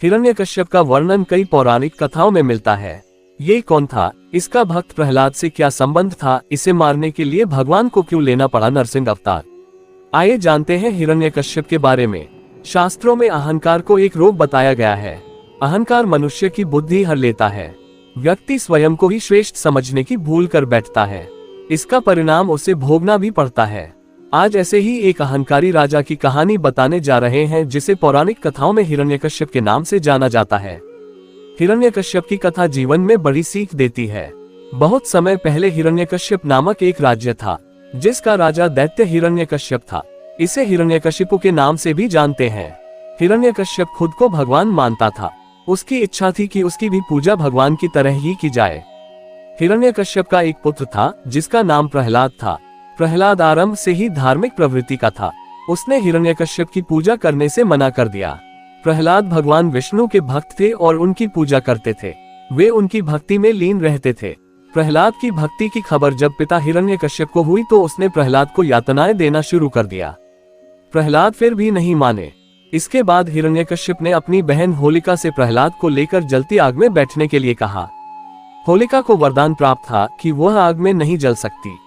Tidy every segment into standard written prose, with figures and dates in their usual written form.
हिरण्यकश्यप का वर्णन कई पौराणिक कथाओं में मिलता है। ये कौन था, इसका भक्त प्रहलाद से क्या संबंध था, इसे मारने के लिए भगवान को क्यों लेना पड़ा नरसिंह अवतार। आइए जानते हैं हिरण्यकश्यप के बारे में। शास्त्रों में अहंकार को एक रोग बताया गया है। अहंकार मनुष्य की बुद्धि हर लेता है। व्यक्ति स्वयं को ही श्रेष्ठ समझने की भूल कर बैठता है। इसका परिणाम उसे भोगना भी पड़ता है। आज ऐसे ही एक अहंकारी राजा की कहानी बताने जा रहे हैं, जिसे पौराणिक कथाओं में हिरण्यकश्यप के नाम से जाना जाता है। हिरण्यकश्यप की कथा जीवन में बड़ी सीख देती है। बहुत समय पहले हिरण्यकश्यप नामक एक राज्य था, जिसका राजा दैत्य हिरण्यकश्यप था। इसे हिरण्यकशिपु के नाम से भी जानते हैं। हिरण्यकश्यप खुद को भगवान मानता था। उसकी इच्छा थी कि उसकी भी पूजा भगवान की तरह ही की जाए। हिरण्यकश्यप का एक पुत्र था, जिसका नाम प्रहलाद था। प्रहलाद आरंभ से ही धार्मिक प्रवृत्ति का था। उसने हिरण्यकश्यप की पूजा करने से मना कर दिया। प्रहलाद भगवान विष्णु के भक्त थे और उनकी पूजा करते थे। वे उनकी भक्ति में लीन रहते थे। प्रहलाद की भक्ति की खबर जब पिता हिरण्यकश्यप को हुई तो उसने प्रहलाद को यातनाएं देना शुरू कर दिया। प्रहलाद फिर भी नहीं माने। इसके बाद हिरण्यकश्यप ने अपनी बहन होलिका से प्रहलाद को लेकर जलती आग में बैठने के लिए कहा। होलिका को वरदान प्राप्त था कि वह आग में नहीं जल सकती।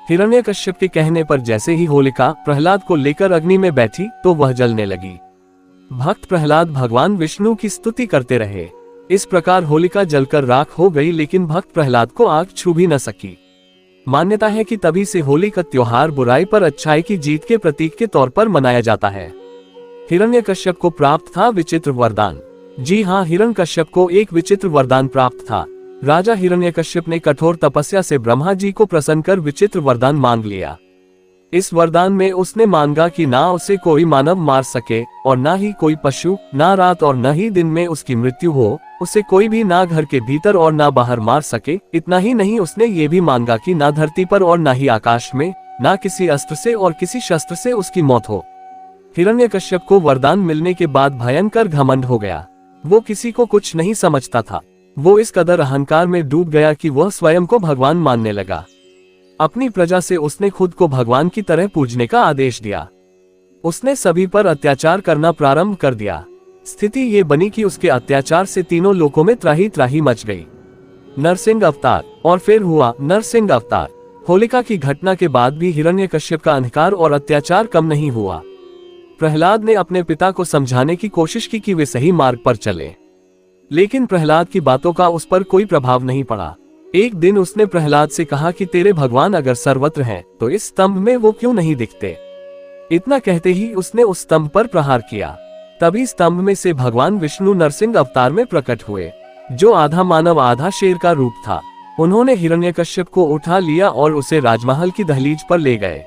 हिरण्यकश्यप के कहने पर जैसे ही होलिका प्रहलाद को लेकर अग्नि में बैठी तो वह जलने लगी। भक्त प्रहलाद भगवान विष्णु की स्तुति करते रहे। इस प्रकार होलिका जलकर राख हो गई, लेकिन भक्त प्रहलाद को आग छू भी न सकी। मान्यता है कि तभी से होली का त्योहार बुराई पर अच्छाई की जीत के प्रतीक के तौर पर मनाया जाता है। हिरण्यकश्यप को प्राप्त था विचित्र वरदान। जी हाँ, हिरण्यकश्यप को एक विचित्र वरदान प्राप्त था। राजा हिरण्यकश्यप ने कठोर तपस्या से ब्रह्मा जी को प्रसन्न कर विचित्र वरदान मांग लिया। इस वरदान में उसने मांगा कि ना उसे कोई मानव मार सके और ना ही कोई पशु, ना रात और न ही दिन में उसकी मृत्यु हो। उसे कोई भी ना घर के भीतर और ना बाहर मार सके। इतना ही नहीं, उसने ये भी मांगा कि ना धरती पर और ना ही आकाश में, ना किसी अस्त्र से और किसी शस्त्र से उसकी मौत हो। हिरण्यकश्यप को वरदान मिलने के बाद भयंकर घमंड हो गया। वो किसी को कुछ नहीं समझता था। वो इस कदर अहंकार में डूब गया कि वह स्वयं को भगवान मानने लगा। अपनी प्रजा से उसने खुद को भगवान की तरह पूजने का आदेश दिया। उसने सभी पर अत्याचार करना प्रारंभ कर दिया। स्थिति ये बनी कि उसके अत्याचार से तीनों लोकों में त्राही त्राही मच गई। नरसिंह अवतार, और फिर हुआ नरसिंह अवतार। होलिका की घटना के बाद भी हिरण्यकश्यप का अहंकार और अत्याचार कम नहीं हुआ। प्रहलाद ने अपने पिता को समझाने की कोशिश की कि वे सही मार्ग पर चले, लेकिन प्रहलाद की बातों का उस पर कोई प्रभाव नहीं पड़ा। एक दिन उसने प्रहलाद से कहा कि तेरे भगवान अगर सर्वत्र हैं, तो इस स्तंभ में वो क्यों नहीं दिखते। इतना कहते ही उसने उस स्तंभ पर प्रहार किया। तभी स्तंभ में से भगवान विष्णु नरसिंह अवतार में प्रकट हुए, जो आधा मानव आधा शेर का रूप था। उन्होंने हिरण्यकश्यप को उठा लिया और उसे राजमहल की दहलीज पर ले गए।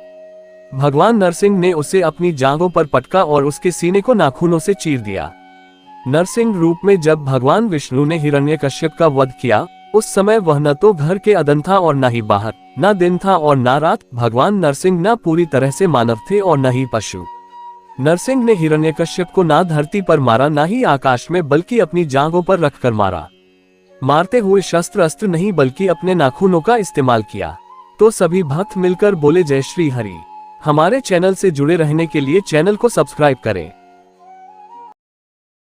भगवान नरसिंह ने उसे अपनी जांघों पर पटका और उसके सीने को नाखूनों से चीर दिया। नरसिंह रूप में जब भगवान विष्णु ने हिरण्यकश्यप का वध किया, उस समय वह न तो घर के अदन था और न ही बाहर, न दिन था और न रात। भगवान नरसिंह न पूरी तरह से मानव थे और न ही पशु। नरसिंह ने हिरण्यकश्यप को ना धरती पर मारा, ना ही आकाश में, बल्कि अपनी जांघों पर रखकर मारा। मारते हुए शस्त्र अस्त्र नहीं, बल्कि अपने नाखूनों का इस्तेमाल किया। तो सभी भक्त मिलकर बोले जय श्री हरि। हमारे चैनल से जुड़े रहने के लिए चैनल को सब्सक्राइब करें।